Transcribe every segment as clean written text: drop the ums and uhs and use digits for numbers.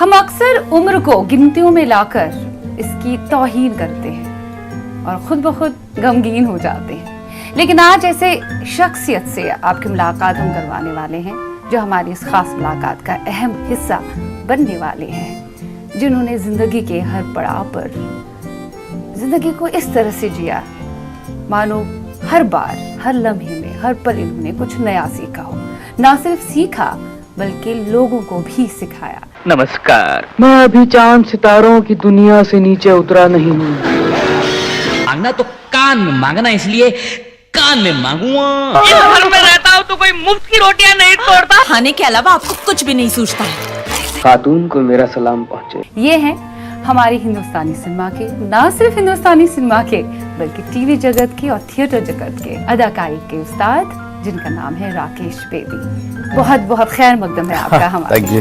हम अक्सर उम्र को गिनतियों में लाकर इसकी तौहीन करते हैं और खुद ब खुद गमगीन हो जाते हैं। लेकिन आज ऐसे शख्सियत से आपकी मुलाकात हम करवाने वाले हैं जो हमारी इस खास मुलाकात का अहम हिस्सा बनने वाले हैं, जिन्होंने जिंदगी के हर पड़ाव पर जिंदगी को इस तरह से जिया मानो हर बार, हर लम्हे में, हर पल इन्होंने कुछ नया सीखा हो। ना सिर्फ सीखा बल्कि लोगों को भी सिखाया। नमस्कार। मैं अभी चांद सितारों की दुनिया से नीचे उतरा नहीं हूँ। मांगना तो कान में मांगना, इसलिए कान में मांगूंगा। इस घर में रहता हूँ तो कोई मुफ्त की रोटियां नहीं तोड़ता। खाने के अलावा आपको कुछ भी नहीं सूझता है। खातून को मेरा सलाम पहुँचे। ये हैं हमारी हिंदुस्तानी सिनेमा के, ना सिर्फ हिंदुस्तानी सिनेमा के बल्कि टीवी जगत की और थिएटर जगत के अदाकारी के उस्ताद, जिनका नाम है राकेश बेदी। बहुत बहुत खैर मकदम है आपका हमारे थैंक यू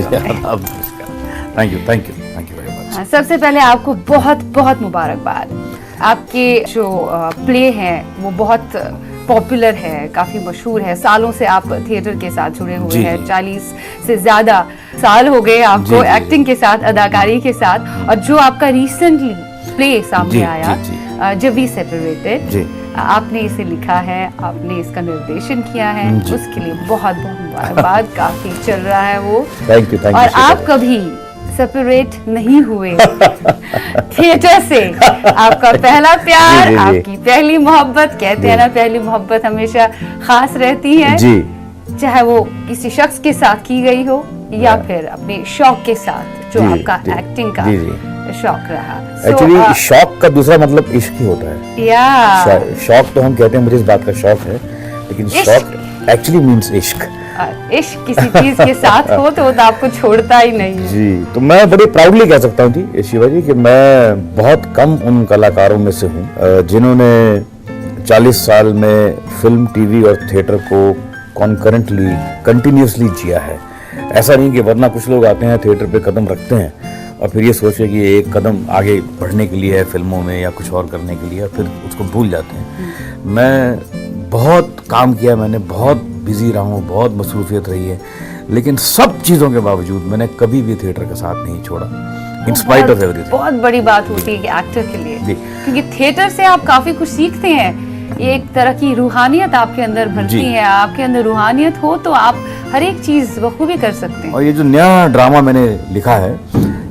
वेरी मच। सबसे पहले आपको बहुत बहुत मुबारकबाद। आपके जो प्ले हैं वो बहुत पॉपुलर है, काफी मशहूर है। सालों से आप थिएटर के साथ जुड़े हुए हैं, 40 से ज्यादा साल हो गए आपको एक्टिंग के साथ, अदाकारी के साथ। और जो आपका रिसेंटली प्ले सामने आया, जब वी सेपरेटेड, आपने इसे लिखा है, आपने इसका निर्देशन किया है, उसके लिए बहुत बहुत मुबारकबाद। काफी चल रहा है वो। Thank you. और आप कभी सेपरेट नहीं हुए थिएटर से। आपका पहला प्यार, आपकी पहली मोहब्बत, कहते हैं ना पहली मोहब्बत हमेशा खास रहती है, चाहे वो किसी शख्स के साथ की गई हो या फिर अपने शौक के साथ, जो आपका एक्टिंग का शौक रहा। एक्चुअली शौक का दूसरा मतलब इश्क ही होता है। शौक तो हम कहते हैं, मुझे इस बात का शौक है, लेकिन शौक एक्चुअली मीन्स इश्क। इश्क किसी चीज के साथ हो तो वो तो आपको छोड़ता ही नहीं है। जी, तो मैं बड़े प्राउडली कह सकता हूँ जी शिवा जी कि मैं बहुत कम उन कलाकारों में से हूँ जिन्होंने 40 साल में फिल्म, टीवी और थिएटर को कॉन्करेंटली, कंटिन्यूसली जिया है। ऐसा नहीं कि वरना कुछ लोग आते हैं, थिएटर पे कदम रखते हैं और फिर ये सोचे कि एक कदम आगे बढ़ने के लिए है फिल्मों में या कुछ और करने के लिए, फिर उसको भूल जाते हैं। मैं बहुत काम किया, मैंने बहुत बिजी रहा हूँ, बहुत मसरूफियत रही है, लेकिन सब चीज़ों के बावजूद मैंने कभी भी थिएटर का साथ नहीं छोड़ा, इन स्पाइट ऑफ एवरीथिंग। बहुत बड़ी बात होती है कि एक्टर के लिए, क्योंकि थिएटर से आप काफी कुछ सीखते हैं। ये एक तरह की रूहानियत आपके अंदर भरती है। आपके अंदर रूहानियत हो तो आप हर एक चीज बखूबी कर सकते हैं। और ये जो नया ड्रामा मैंने लिखा है,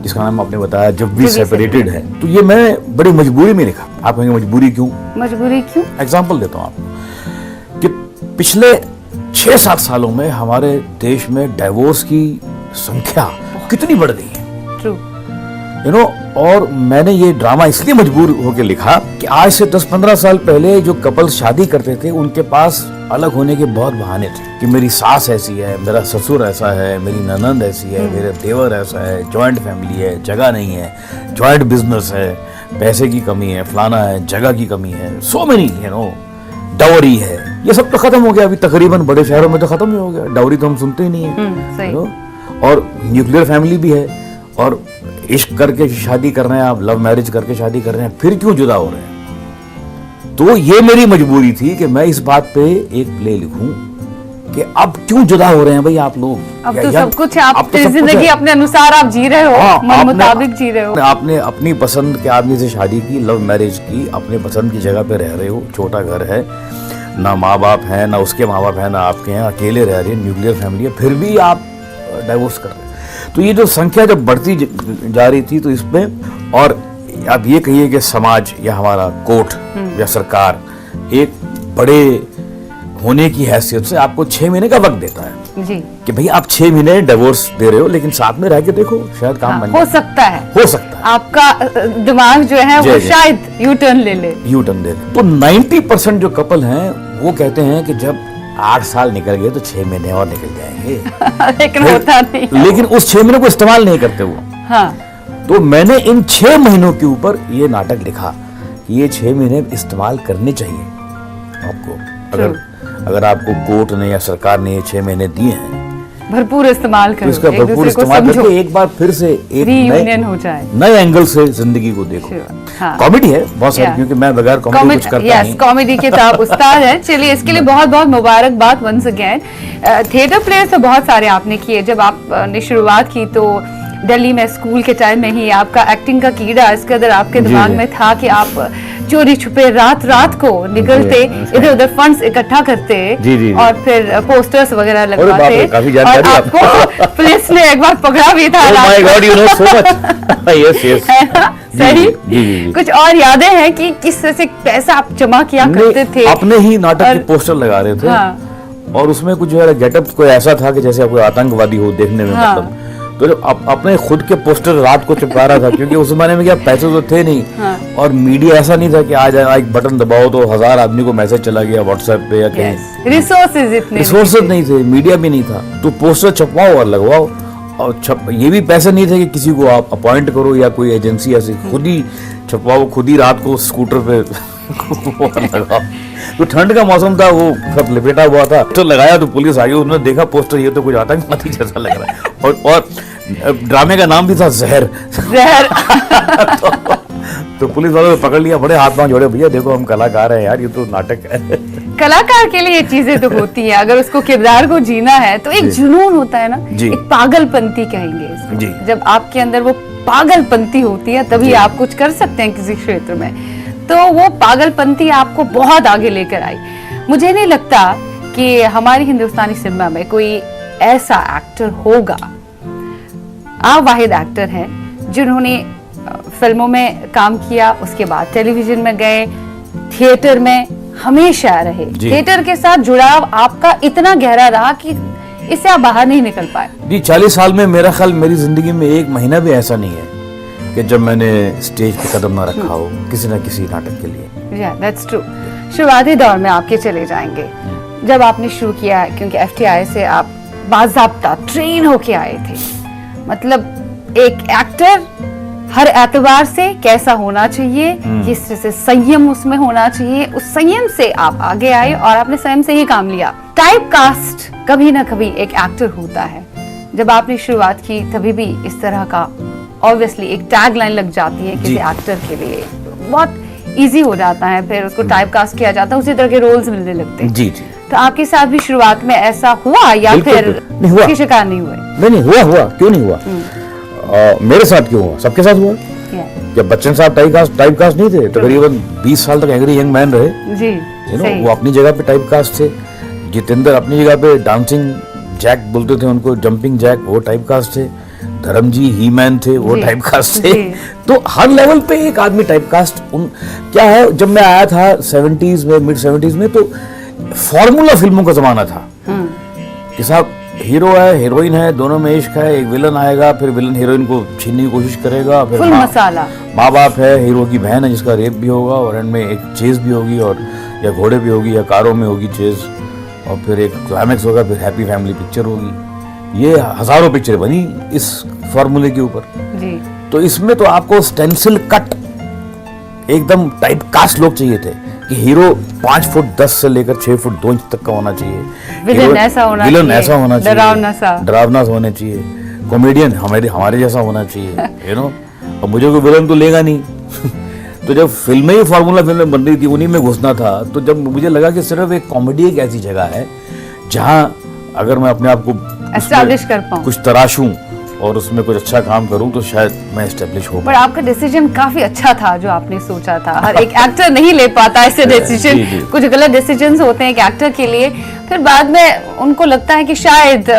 जिसका नाम आपने बताया जब वी सेपरेटेड है, तो ये मैं बड़ी मजबूरी में लिखा। आप कहेंगे मजबूरी क्यों? मजबूरी क्यों? एग्जाम्पल देता हूँ आपको कि पिछले 6-7 सालों में हमारे देश में डाइवोर्स की संख्या कितनी बढ़ गई है। ट्रू। यू नो, और मैंने ये ड्रामा इसलिए मजबूर होकर लिखा कि आज से 10-15 साल पहले जो कपल शादी करते थे, उनके पास अलग होने के बहुत बहाने थे कि मेरी सास ऐसी है, मेरा ससुर ऐसा है, मेरी ननंद ऐसी है, मेरे देवर ऐसा है, जॉइंट फैमिली है, जगह नहीं है, जॉइंट बिजनेस है, पैसे की कमी है, फलाना है, जगह की कमी है, so many, you know, dowry है। ये सब तो खत्म हो गया अभी, तकरीबन बड़े शहरों में तो खत्म ही हो गया। डावरी तो हम सुनते ही नहीं है। और न्यूक्लियर फैमिली भी है, और इश्क करके शादी कर रहे हैं आप, लव मैरिज करके शादी कर रहे हैं, फिर क्यों जुदा हो रहे हैं? तो ये मेरी मजबूरी थी कि मैं इस बात पे एक प्ले लिखूं कि अब क्यों जुदा हो रहे हैं भाई आप लोग। अब तो सब कुछ आप जिंदगी अपने अनुसार आप जी रहे हो, मन मुताबिक जी रहे हो। आपने अपनी पसंद के आदमी से शादी की, लव मैरिज की, अपने पसंद की जगह पे रह रहे हो, छोटा घर है, ना माँ बाप है, ना उसके माँ बाप है, ना आपके हैं, अकेले रह रहे हैं, न्यूक्लियर फैमिली है, फिर भी आप डाइवोर्स कर रहे हैं। तो ये जो संख्या जब बढ़ती जा रही थी, तो इसमें, और आप ये कहिए कि समाज या हमारा कोर्ट या सरकार एक बड़े होने की हैसियत से आपको 6 महीने का वक्त देता है जी, कि भाई आप 6 महीने डिवोर्स दे रहे हो, लेकिन साथ में रह के देखो, शायद काम बन हो सकता है, हो सकता है आपका दिमाग जो है वो शायद यू टर्न ले ले। तो 90% जो कपल हैं वो कहते हैं कि जब 8 साल निकल गए तो 6 महीने और निकल जाएंगे। लेकिन होता नहीं। लेकिन उस 6 महीने को इस्तेमाल नहीं करते वो। हाँ। तो मैंने इन 6 महीनों के ऊपर ये नाटक लिखा कि ये 6 महीने इस्तेमाल करने चाहिए आपको। अगर आपको कोर्ट ने या सरकार ने ये 6 महीने दिए हैं, भरपूर इस्तेमाल करो, तो इसका भरपूर इस्तेमाल करके एक बार फिर से एक रीयूनियन हो जाए, नए एंगल से जिंदगी को देखो। कॉमेडी है बहुत सारी, क्योंकि मैं बगैर कॉमेडी कुछ करता नहीं। कॉमेडी के तो आप उस्ताद हैं। चलिए, इसके लिए बहुत बहुत मुबारकबाद वंस अगेन। थिएटर प्लेयर्स तो बहुत सारे आपने किए। जब आपने शुरुआत की तो दिल्ली में स्कूल के टाइम में ही आपका एक्टिंग का कीड़ा इस कदर आपके दिमाग जी। में था कि आप चोरी छुपे रात रात को निकलते, इधर उधर फंड्स इकट्ठा करते जी, जी। और फिर पोस्टर्स वगैरह बाप रे, लगवाते काफी और जानकारी है आपको पुलिस ने एक बार पकड़ा भी था। Oh my रात को। God, you know so much. Yes, yes. है ना? जी, सही। जी, जी, जी। कुछ और यादें हैं कि किस तरह से पैसा आप जमा किया करते थे? अपने ही नाटक और- के पोस्टर लगा रहे थे हाँ। और उसमें कुछ जो है गेटअप कोई ऐसा था कि जैसे कोई आतंकवादी हो देखने में, हाँ। मतलब तो जब अपने खुद के पोस्टर रात को चिपका रहा था क्योंकि उस जमाने में क्या पैसे तो थे नहीं हाँ। और मीडिया ऐसा नहीं था कि आज एक बटन दबाओ तो 1000 आदमी को मैसेज चला गया व्हाट्सएप पे या कहीं। रिसोर्सेज इतने रिसोर्सेज नहीं थे, मीडिया भी नहीं था, तो पोस्टर छपवाओ और लगवाओ और ये भी पैसे नहीं थे कि किसी को आप अपॉइंट करो या कोई एजेंसी ऐसी, खुद ही छपवाओ, खुद ही रात को स्कूटर पे और लगाओ। तो ठंड का मौसम था, वो सब लपेटा हुआ था, तो लगाया तो पुलिस आई, उन्होंने देखा पोस्टर, ये तो कुछ आतंकवादी जैसा लग रहा है और ड्रामे का नाम भी था जहर। जहर। तो पुलिस वालों ने पकड़ लिया, बड़े हाथ पांव जोड़े, भैया देखो हम कलाकार हैं यार, ये तो नाटक है। कलाकार के लिए ये चीजें तो होती हैं, अगर उसको किरदार को जीना है तो एक जी। जुनून होता है ना, जी। एक पागलपंती कहेंगे इसको। जी। जब आपके अंदर वो पागलपंती होती है तभी जी। आप कुछ कर सकते हैं किसी क्षेत्र में, तो वो पागलपंती आपको बहुत आगे लेकर आई। मुझे नहीं लगता कि हमारी हिंदुस्तानी सिनेमा में कोई ऐसा एक्टर होगा, आप वाहिद एक्टर हैं जिन्होंने फिल्मों में काम किया, उसके बाद टेलीविजन में गए, थिएटर में हमेशा रहे, जी। थिएटर के साथ जुड़ाव आपका इतना गहरा रहा कि इससे आप बाहर नहीं निकल पाए। जी 40 साल में मेरा ख्याल मेरी जिंदगी में एक महीना भी ऐसा नहीं है कि जब मैंने स्टेज पे कदम ना रखा हो किसी ना किसी नाटक के लिए। Yeah, that's true. शुरुआती दौर में आपके चले जाएंगे, जब आपने शुरू किया, क्योंकि FTI से आप बाज़ाब्ता ट्रेन होके आए थे, मतलब एक एक्टर हर एतबार से कैसा होना चाहिए, किस तरह से संयम उसमें होना चाहिए, उस संयम से आप आगे आए और आपने संयम से ही काम लिया। टाइप कास्ट कभी ना कभी एक एक्टर होता है, जब आपने शुरुआत की तभी भी इस तरह का ऑब्वियसली एक टैग लाइन लग जाती है किसी जी। एक्टर के लिए, बहुत इजी हो जाता है, फिर उसको टाइप कास्ट किया जाता है, उसी तरह के रोल्स मिलने लगते हैं। जी जी तो आपके साथ भी शुरुआत में ऐसा हुआ या बिल्कुल, फिर नहीं हुआ। इसके शिकार नहीं हुए? नहीं हुआ, क्यों नहीं हुआ? मेरे साथ क्यों हुआ, सबके साथ हुआ। Yeah. जब बच्चन साहब टाइप कास्ट नहीं थे, तकरीबन 20 साल तक एंग्री यंग मैन रहे, जी सही। वो अपनी जगह पे टाइप कास्ट थे। जितेंद्र अपनी जगह पे डांसिंग जैक बोलते थे उनको, जंपिंग जैक, वो टाइप कास्ट थे। धर्म जी ही मैन थे, वो जी, टाइप कास्ट थे। जी। तो हर लेवल पे एक आदमी टाइप कास्ट क्या है, जब मैं आया था 70s में, मिड 70s में, तो फॉर्मूला फिल्मों का जमाना था कि साहब हीरो है, हीरोइन है, दोनों में इश्क है, एक विलन आएगा, फिर विलन हीरोइन को छीनने की कोशिश करेगा, फिर फुल मसाला। माँ बाप है, हीरो की बहन है जिसका रेप भी होगा और एंड में एक चेज भी होगी, और या घोड़े भी होगी या कारों में होगी चेज, और फिर एक क्लाइमेक्स होगा, फिर हैप्पी फैमिली पिक्चर होगी। ये हजारों पिक्चर बनी इस फॉर्मूले के ऊपर। जी तो इसमें तो आपको स्टेंसिल कट एकदम टाइप कास्ट लोग चाहिए थे कि हीरो 5 फुट 10 से लेकर 6 फुट 2 इंच तक का होना चाहिए, विलन हीरो- ऐसा होना विलन चाहिए, ऐसा होना चाहिए, डरावना सा होना चाहिए, कॉमेडियन हमारे जैसा होना चाहिए, यू नो। और मुझे कोई विलन तो लेगा नहीं। तो जब फिल्में ही फार्मूला फिल्में बन रही थी, उन्हीं में घुसना था, तो जब मुझे लगा कि सिर्फ एक कॉमेडी एक ऐसी जगह है जहां अगर मैं अपने आप को Establish कर पाऊं। कुछ तराशूं और उसमें कुछ अच्छा काम करूं तो शायद मैं एस्टेब्लिश हो पर आपका डिसीजन काफी अच्छा था जो आपने सोचा था। हर एक एक्टर नहीं ले पाता ऐसे डिसीजन, जी, जी। कुछ गलत डिसीजंस होते हैं एक एक्टर के लिए, फिर बाद में उनको लगता है कि शायद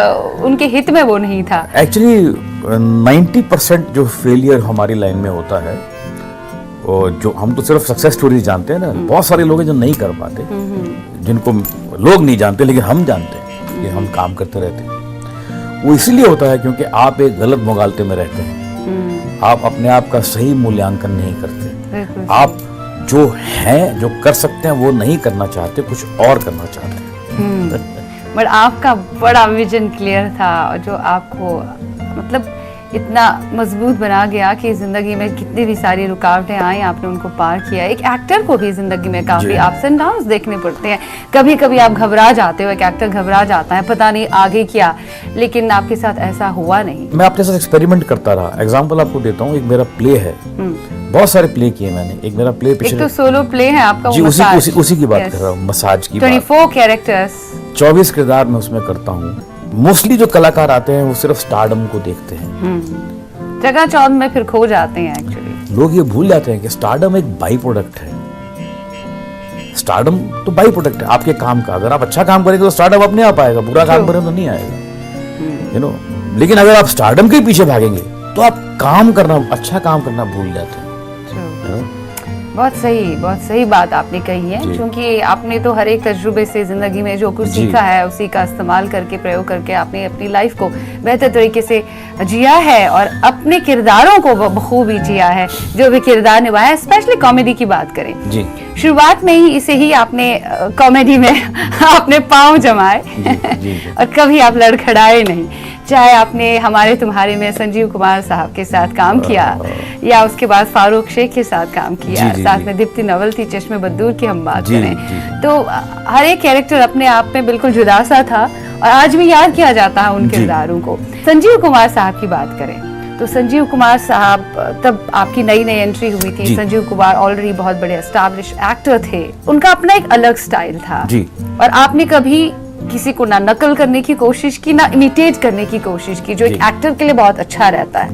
उनके हित में वो नहीं था। एक्चुअली 90% जो फेलियर हमारी लाइन में होता है, और जो हम तो सिर्फ सक्सेस स्टोरीज जानते हैं ना, बहुत सारे लोग हैं जो नहीं कर पाते, जिनको लोग नहीं जानते लेकिन हम जानते हैं कि हम काम करते रहते हैं। वो इसलिए होता है क्योंकि आप एक गलत मुगालते में रहते हैं, आप अपने आप का सही मूल्यांकन नहीं करते, बिल्कुल। आप जो हैं, जो कर सकते हैं वो नहीं करना चाहते, कुछ और करना चाहते हैं। बट आपका बड़ा विजन क्लियर था जो आपको मतलब इतना मजबूत बना गया कि जिंदगी में कितनी भी सारी रुकावटें आई आपने उनको पार किया। एक एक्टर को भी जिंदगी में काफी जी। अप्स एंड डाउन्स देखने पड़ते हैं, कभी कभी आप घबरा जाते हो, एक एक्टर घबरा जाता है, पता नहीं आगे क्या, लेकिन आपके साथ ऐसा हुआ नहीं। मैं अपने साथ एक्सपेरिमेंट करता रहा। एग्जाम्पल आपको देता हूँ, एक मेरा प्ले है, बहुत सारे प्ले किए मैंने। एक मेरा प्ले एक तो पिछले सोलो प्ले है आपका, जी वो मसाज। उसी की बात Yes. कर रहा हूँ, मसाज की बात। 24 कैरेक्टर्स। 24 किरदार मैं उसमें करता हूँ मोस्टली जो कलाकार आते हैं वो सिर्फ स्टारडम को देखते हैं। जगह चौंध में फिर खो जाते हैं एक्चुअली। लोग ये भूल जाते हैं कि स्टारडम एक बाई प्रोडक्ट है। स्टारडम तो बाई प्रोडक्ट है आपके काम का। अगर आप अच्छा काम करेंगे तो स्टारडम अपने आप आएगा, बुरा काम करें तो नहीं आएगा, यू नो। लेकिन अगर आप स्टारडम के पीछे भागेंगे तो आप काम करना, अच्छा काम करना भूल जाते हैं, you know? बहुत सही बात आपने कही है, क्योंकि आपने तो हर एक तजुर्बे से जिंदगी में जो कुछ सीखा है उसी का इस्तेमाल करके, प्रयोग करके आपने अपनी लाइफ को बेहतर तरीके से जिया है और अपने किरदारों को बखूबी जिया है, जो भी किरदार निभाया। स्पेशली कॉमेडी की बात करें जी, शुरुआत में ही इसे ही आपने कॉमेडी में आपने पांव जमाए और कभी आप लड़खड़ाए नहीं। चाहे आपने हमारे तुम्हारे में संजीव कुमार साहब के साथ काम किया या उसके बाद फारूक शेख के साथ काम किया, साथ में दीप्ति नवल थी, चश्मे बद्दूर की हम बात करें तो हर एक कैरेक्टर अपने आप में बिल्कुल जुदा सा था और आज भी याद किया जाता है उन किरदारों को। संजीव कुमार साहब की बात करें तो संजीव कुमार साहब, तब आपकी नई एंट्री हुई थी। संजीव कुमार ऑलरेडी बहुत बड़े एस्टैब्लिश एक्टर थे, उनका अपना एक अलग स्टाइल था और आपने कभी किसी को ना नकल करने की कोशिश की ना इमिटेट करने की कोशिश की, जो एक एक्टर के लिए बहुत अच्छा रहता है।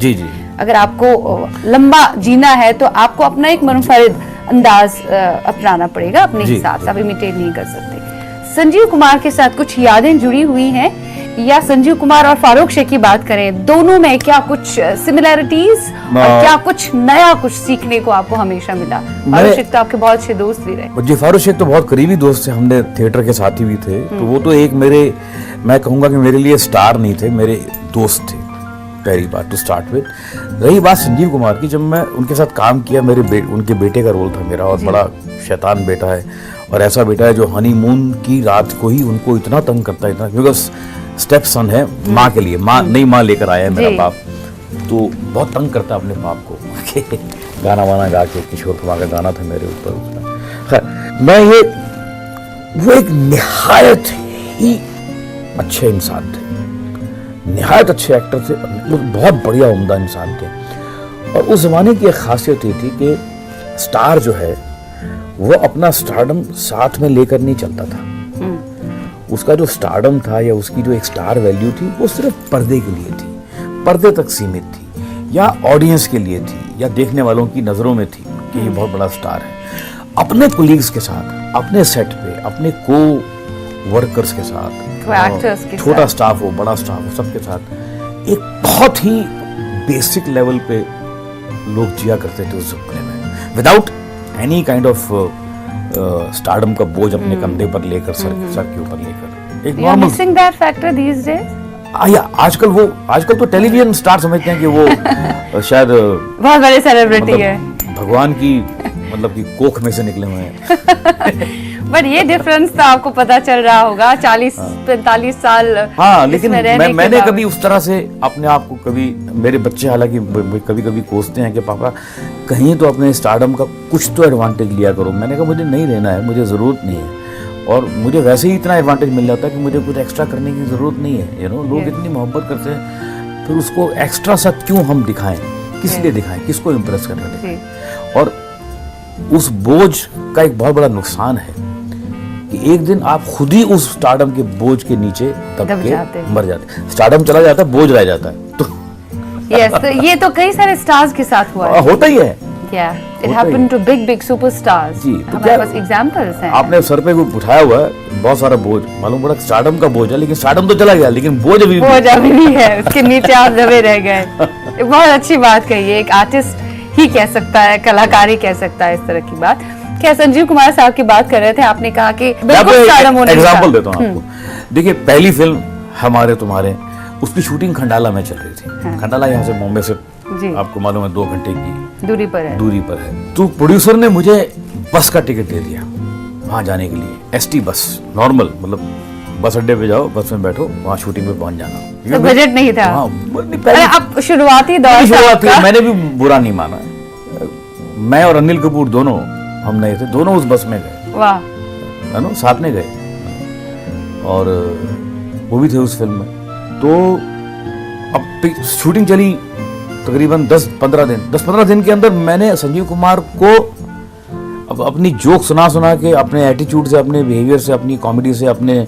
अगर आपको लंबा जीना है तो आपको अपना एक मुनफरिद अंदाज अपनाना पड़ेगा, अपने हिसाब से आप इमिटेट नहीं कर सकते। संजीव कुमार के साथ कुछ यादें जुड़ी हुई हैं, या संजीव कुमार और फारूक शेख की बात करें, दोनों में क्या कुछ सिमिलैरिटीज और क्या कुछ नया कुछ सीखने को आपको हमेशा मिला? फारूक शेख तो आपके बहुत अच्छे दोस्त भी रहे। जी, फारूक शेख तो बहुत करीबी दोस्त थे, हमने थिएटर के साथी भी थे, तो वो तो एक मैं कहूंगा कि मेरे लिए स्टार नहीं थे, मेरे दोस्त थे, पहली बात टू स्टार्ट विद। रही बात संजीव कुमार की, जब मैं उनके साथ काम किया, उनके बेटे का रोल था मेरा, और बड़ा शैतान बेटा है और ऐसा बेटा है जो हनीमून की रात को ही उनको इतना तंग करता है, इतना, क्योंकि स्टेप सन है माँ के लिए, माँ लेकर आया है मेरा बाप, तो बहुत तंग करता है अपने बाप को। गाना वाना गा के, किशोर कुमार का गाना था मेरे ऊपर उसमें। वो एक निहायत ही अच्छे इंसान थे, निहायत अच्छे एक्टर थे, बहुत बढ़िया उम्दा इंसान थे। और उस जमाने की एक खासियत ये थी कि स्टार जो है वो अपना स्टारडम साथ में लेकर नहीं चलता था। उसका जो स्टारडम था या उसकी जो एक स्टार वैल्यू थी वो सिर्फ पर्दे के लिए थी, पर्दे तक सीमित थी, या ऑडियंस के लिए थी, या देखने वालों की नजरों में थी कि ये बहुत बड़ा स्टार है। अपने कोलीग्स के साथ, अपने सेट पे, अपने को वर्कर्स के साथ, छोटा स्टाफ हो, बड़ा स्टाफ हो, सबके साथ एक बहुत ही बेसिक लेवल पे लोग जिया करते थे उस सपने में, without any kind of stardom का बोझ अपने कंधे पर लेकर, सर के ऊपर लेकर। एक normal missing that factor these days. आजकल तो टेलीविजन स्टार समझते हैं कि वो शायद बहुत बड़े सेलिब्रिटी है, भगवान की मतलब कि कोख में से निकले हुए हैं। बट ये डिफरेंस तो आपको पता चल रहा होगा 40-45 साल। हाँ, लेकिन मैंने कभी उस तरह से अपने आप को, कभी मेरे बच्चे हालांकि कभी कोसते हैं कि पापा कहीं तो अपने स्टारडम का कुछ तो एडवांटेज लिया करो। मैंने कहा मुझे नहीं लेना है, मुझे ज़रूरत नहीं है, और मुझे वैसे ही इतना एडवांटेज मिल जाता है कि मुझे कुछ एक्स्ट्रा करने की ज़रूरत नहीं है। यू नो, लोग इतनी मोहब्बत करते हैं, फिर उसको एक्स्ट्रा सा क्यों हम दिखाएं, किस लिए दिखाएं, किसको इम्प्रेस करना दिखाएं। और उस बोझ का एक बहुत बड़ा नुकसान है कि एक दिन आप खुद ही उस स्टारडम के बोझ के नीचे दब के मर जाते। स्टारडम चला जाता है, बोझ रह जाता है। तो तो ये तो कई सारे स्टार्स के साथ हुआ है। होता ही है। It happened to big superstars. जी, तो हमारे पास एग्जांपल्स हैं। आपने सर पे उठाया हुआ है बहुत सारा बोझ, मालूम पड़ा स्टारडम का बोझ है, लेकिन स्टारडम तो चला गया, लेकिन बोझ अभी भी है, उसके नीचे आप दबे रह गए। बहुत अच्छी बात कही है, एक आर्टिस्ट ही कह सकता है, कलाकार ही कह सकता है इस तरह की बात। क्या संजीव कुमार साहब की बात कर रहे थे, आपने कहा कि एग्जाम्पल देता हूँ आपको। देखिए, पहली फिल्म हमारे तुम्हारे, उसकी शूटिंग खंडाला में चल रही थी। खंडाला यहाँ से बॉम्बे से आपको मालूम है 2 घंटे की दूरी पर है। तो प्रोड्यूसर ने मुझे बस का टिकट दे दिया वहां जाने के लिए, एसटी बस, नॉर्मल, मतलब बस अड्डे पे जाओ, बस में बैठो, वहां शूटिंग में पहुंच जाना। तो बजट नहीं था। अब शुरुआती दौर, मैंने भी बुरा नहीं माना। मैं और अनिल कपूर दोनों, हम नहीं थे, दोनों उस बस में गए, वाह, है ना, साथ में गए, और वो भी थे उस फिल्म में। तो अब शूटिंग चली तकरीबन 10-15 दिन के अंदर मैंने संजीव कुमार को अब अपनी जोक सुना के, अपने एटीट्यूड से, अपने बिहेवियर से, अपनी कॉमेडी से, अपने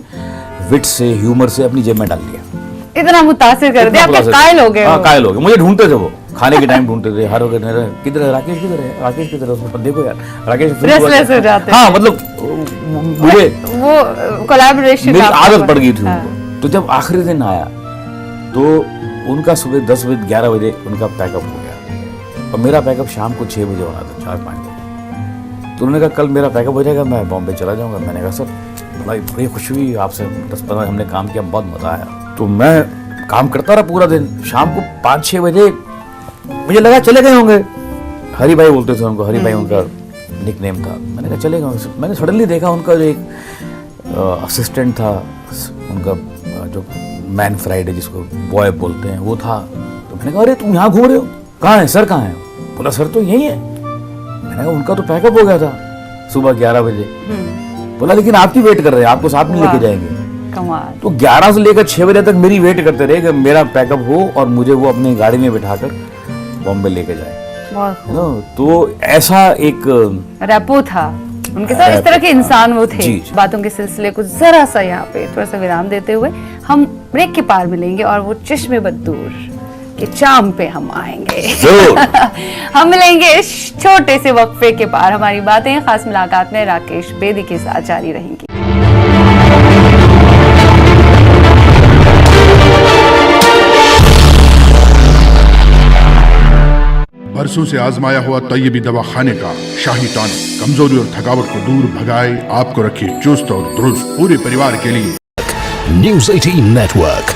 विट से, ह्यूमर से अपनी जेब में डाल लिया। इतना मुतासिर कर दिया, आपके कायल हो गए हाँ, वो। कायल हो गए। मुझे ढूंढते थे वो, खाने के टाइम ढूंढते थे हर वक्त। किधर है राकेश, किधर है राकेश, किधर है उसमें, देखो यार राकेश Restless हो जाते हाँ, मतलब मुझे वो कोलैबोरेशन मेरी आदत पड़ गई थी उनको। तो जब आखिरी दिन आया तो उनका सुबह 10 बजे 11 बजे उनका पैकअप हो गया और मेरा पैकअप शाम को 6 बजे होना था, 4-5 बजे। तो उन्होंने कहा कल मेरा पैकअप हो जाएगा, मैं बॉम्बे चला जाऊंगा। मैंने कहा सर बड़ी खुशी हुई आपसे, 10-15 हमने काम किया, बहुत मजा आया। तो मैं काम करता रहा पूरा दिन। शाम को 5-6 बजे मुझे लगा चले गए होंगे। हरी भाई बोलते थे उनको, हरी भाई उनका निकनेम था। मैंने कहा चले गए। मैंने सडनली देखा उनका जो एक असिस्टेंट था, उनका जो मैन फ्राइडे जिसको बॉय बोलते हैं वो था। तो मैंने कहा अरे तुम यहाँ घूम रहे हो, कहाँ है सर, कहाँ है? बोला सर तो यही है। मैंने कहा उनका तो पैकअप हो गया था सुबह 11 बजे। बोला लेकिन आपकी वेट कर रहे हैं, आपको साथ में लेके जाएंगे। कमाल। तो 11 से लेकर 6 बजे तक मेरी वेट करते रहे कि मेरा पैकअप हो और मुझे वो अपनी गाड़ी में बिठाकर बॉम्बे लेके जाए। तो ऐसा एक रैपो था उनके साथ, इस तरह के इंसान वो थे। जी। बातों के सिलसिले को जरा सा यहाँ पे थोड़ा सा विराम देते हुए हम ब्रेक के पार मिलेंगे और वो चश्मे बद्दूर के चाम पे हम आएंगे। हम मिलेंगे इस छोटे से वक्फे के पार। हमारी बातें खास मुलाकात में राकेश बेदी के साथ जारी रहेंगी। बरसों से आजमाया हुआ तैयबी दवा खाने का शाही टॉनिक कमजोरी और थकावट को दूर भगाए, आपको रखे चुस्त और दुरुस्त पूरे परिवार के लिए। News 18 Network.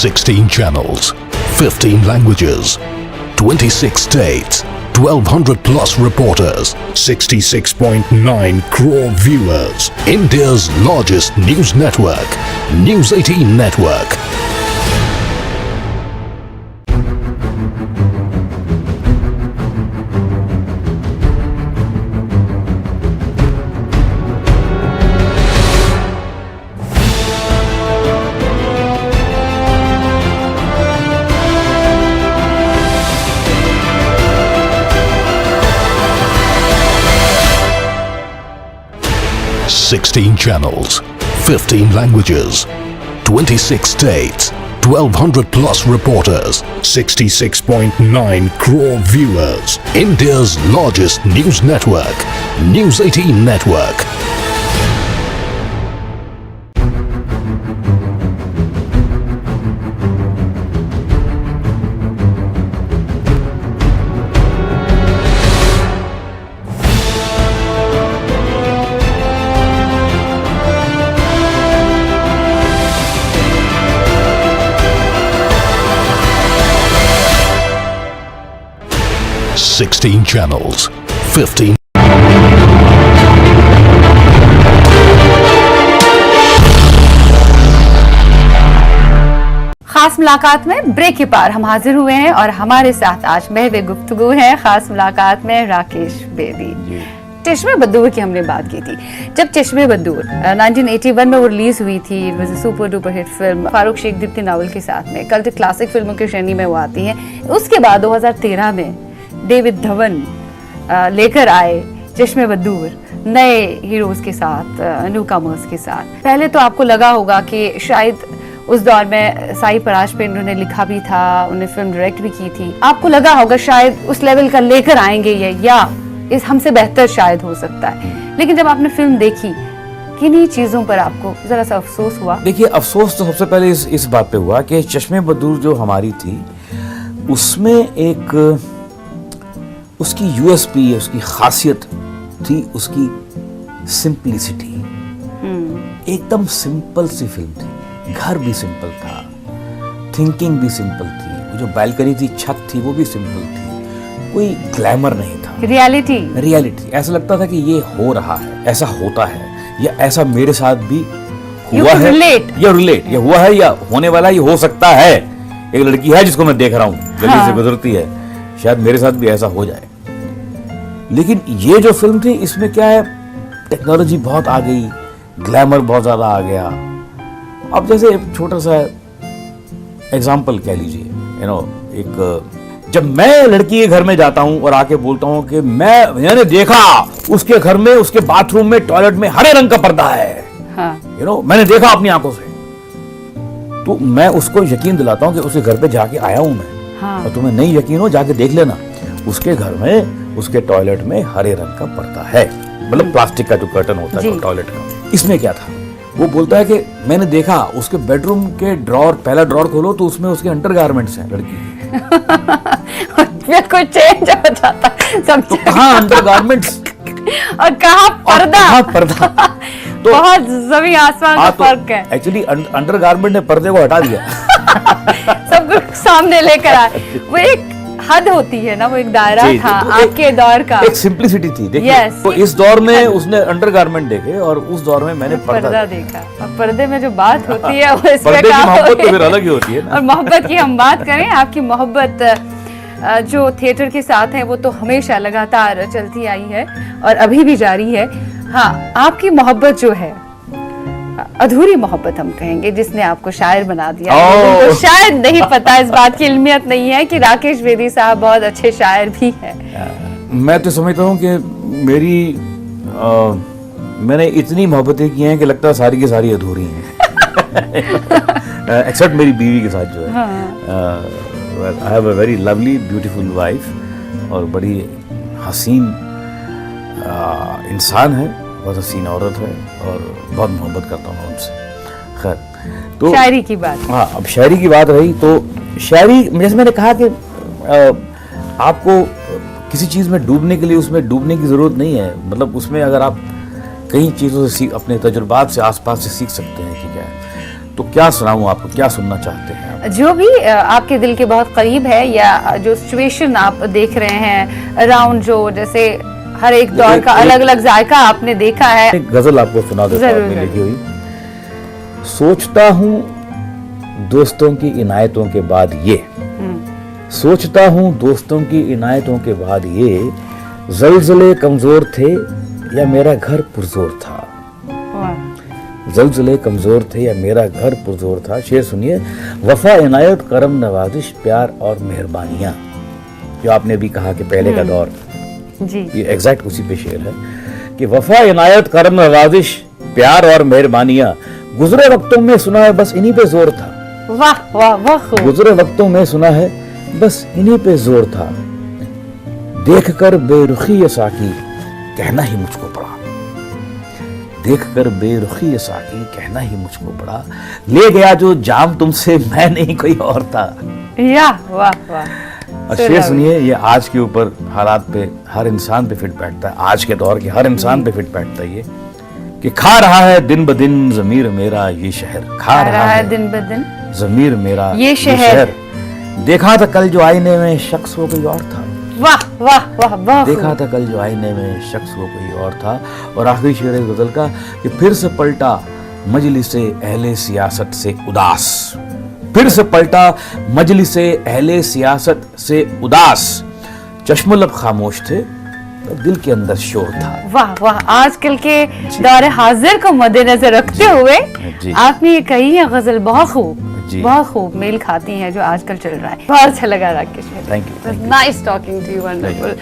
Sixteen channels, 15 languages, 26 states, 1,200 plus reporters, 66.9 crore viewers. India's largest news network, News 18 Network. Sixteen channels, 15 languages, 26 states, 1,200 plus reporters, 66.9 crore viewers. India's largest news network, News 18 Network. Sixteen channels, 15. खास मुलाकात में break के पार हम हाजिर हुए हैं और हमारे साथ आज महवे गुफ्तगू है खास मुलाकात में राकेश बेदी। चश्मे बद्दूर की हमने बात की थी। जब चश्मे बद्दूर 1981 में वो रिलीज हुई थी, it was a super duper hit film. Farooq Shaikh Deepti Naval के साथ में कल्ट क्लासिक फिल्मों की श्रेणी में वो आती है। उसके बाद 2013 में डेविड धवन लेकर आए चश्मे बद्दूर नए हीरोज के साथ, न्यूकमर्स के साथ। पहले तो आपको लगा होगा कि शायद उस दौर में साई पराश पे उन्होंने लिखा भी था, उन्होंने फिल्म डायरेक्ट भी की थी। आपको लगा होगा शायद उस लेवल का लेकर आएंगे ये, या इस हमसे बेहतर शायद हो सकता है। लेकिन जब आपने फिल्म देखी, किन्हीं चीजों पर आपको जरा सा अफसोस हुआ? देखिए, अफसोस तो सबसे पहले इस बात पे हुआ कि चश्मे बद्दूर जो हमारी थी उसमें एक उसकी यूएसपी, उसकी खासियत थी उसकी सिंपलिसिटी। एकदम सिंपल सी फिल्म थी, घर भी सिंपल था, थिंकिंग भी सिंपल थी, वो जो बालकनी थी, छत थी, वो भी सिंपल थी, कोई ग्लैमर नहीं था। रियलिटी ऐसा लगता था कि ये हो रहा है, ऐसा होता है, या ऐसा मेरे साथ भी हुआ है, या रिलेट या हुआ है, या होने वाला, ये हो सकता है, एक लड़की है जिसको मैं देख रहा हूँ, गली से गुजरती है, शायद मेरे साथ भी ऐसा हो जाए। लेकिन ये जो फिल्म थी, इसमें क्या है, टेक्नोलॉजी बहुत आ गई, ग्लैमर बहुत ज्यादा आ गया। अब जैसे एक छोटा सा एग्जाम्पल कह लीजिए, एक जब मैं लड़की के घर में जाता हूं और आके बोलता हूं कि मैंने देखा उसके घर में, उसके बाथरूम में, टॉयलेट में हरे रंग का पर्दा है, मैंने देखा अपनी आंखों से, तो मैं उसको यकीन दिलाता हूं कि उसके घर पे जाके आया हूं मैं। और तुम्हें नहीं यकीन हो, जाके देख लेना, उसके घर में, उसके टॉयलेट में हरे रंग का पर्दा है, मतलब प्लास्टिक का जो कर्टन होता है टॉयलेट का। इसमें क्या था, वो बोलता है कि मैंने देखा उसके बेडरूम के ड्रॉर, पहला ड्रॉर खोलो तो उसमें उसके अंडरगारमेंट्स हैं लड़की की। कुछ चेंज हो जाता सब। तो कहाँ अंडरगारमेंट्स और कहाँ पर्दा, पर्दा तो बहुत जमीन आसमान का फर्क है। एक्चुअली अंडरगारमेंट ने पर्दे को हटा दिया। सब कुछ सामने लेकर आए। वो एक हद होती है ना, वो एक दायरा था आपके दौर का, एक सिंपलिसिटी थी। देखिए तो इस दौर में उसने अंडरगारमेंट देखे और उस दौर में मैंने पर्दा देखा। और पर्दे में जो बात होती है वो इसमें पर्दे की मोहब्बत तो फिर अलग ही होती है ना। और मोहब्बत की हम बात करें, आपकी मोहब्बत जो थिएटर के साथ है वो तो हमेशा लगातार चलती आई है और अभी भी जारी है। हाँ, आपकी मोहब्बत जो है, अधूरी मोहब्बत हम कहेंगे, जिसने आपको शायर बना दिया। तो शायद नहीं पता, इस बात की इल्मियत नहीं है कि राकेश बेदी साहब बहुत अच्छे शायर भी हैं। मैं तो समझता हूँ कि मैंने इतनी मोहब्बतें की हैं कि लगता है सारी की सारी अधूरी हैं। एक्सेप्ट मेरी बीवी के साथ जो है। I have a very lovely, beautiful wife, और बड़ी हसीन इंसान है, बहुत हसीन औरत है और बहुत मोहब्बत करता हूँ उनसे। खैर, तो शायरी की बात, हाँ, अब शायरी की बात रही तो शायरी, जैसे मैंने कहा कि आपको किसी चीज़ में डूबने के लिए उसमें डूबने की ज़रूरत नहीं है। मतलब उसमें अगर आप कई चीज़ों से अपने तजुर्बात से, आसपास से सीख सकते हैं कि क्या है। तो क्या सुनाऊँ आपको, क्या सुनना चाहते हैं आप? जो भी आपके दिल के बहुत करीब है, या जो सिचुएशन आप देख रहे हैं अराउंड, जो जैसे हर एक दौर का अलग अलग जायका आपने देखा है। एक गजल आपको सुना देता हूं, मैंने लिखी हुई। सोचता हूँ दोस्तों की इनायतों के बाद ये, सोचता हूँ दोस्तों की इनायतों के बाद ये, जलजले कमजोर थे या मेरा घर पुरजोर था। जलजले कमजोर थे या मेरा घर पुरजोर था। शेर सुनिए, वफा इनायत करम नवाजिश प्यार और मेहरबानियां, जो आपने भी कहा कि पहले का दौर जी, ये एग्जैक्ट उसी पे शेर है कि वफा इनायत करम नवाजिश प्यार और मेहरबानियां, गुजरे वक्तों में सुना है बस इन्हीं पे जोर था। वाह वाह वाह, गुजरे वक्तों में सुना है बस इन्हीं पे जोर था। देखकर बेरुखी ये साकी कहना ही मुझको पड़ा, देखकर बेरुखी ये साकी कहना ही मुझको पड़ा, ले गया जो जाम तुमसे मैं नहीं कोई और था। या वाह वाह। और शेर सुनिए, ये आज के ऊपर हालात पे, हर इंसान पे फिट बैठता है, आज के दौर के हर इंसान पे फिट बैठता है ये कि खा रहा है दिन ब दिन ज़मीर मेरा ये शहर, खा रहा है दिन ब दिन ज़मीर मेरा ये शहर। देखा था कल जो आईने में शख्स वो कोई और था। वाह वाह वाह वाह। देखा था कल जो आईने में शख्स वो कोई और था। और आखिरी शेर है गजल का कि फिर से पलटा मजलिसे अहले सियासत से उदास, फिर से पलटा मजलिसे अहले सियासत से उदास, चश्मों-लब खामोश थे दिल के अंदर शोर था। वाह वाह। आजकल के दौर हाजिर को मद्देनजर रखते हुए आपने ये कही है गजल, बहुत खूब मेल खाती है जो आजकल चल रहा है। बहुत अच्छा लगा Rakesh, thank you. Nice talking to you, wonderful.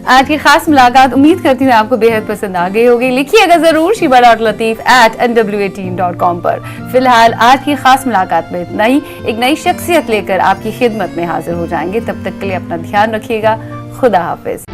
आज की खास मुलाकात उम्मीद करती हूँ आपको बेहद पसंद आ गई होगी। लिखिएगा जरूर shiba.lateef@nw18.com पर। फिलहाल आज की खास मुलाकात में इतना ही। एक नई शख्सियत लेकर आपकी खिदमत में हाजिर हो जाएंगे। तब तक के लिए अपना ध्यान रखिएगा। खुदा हाफिज।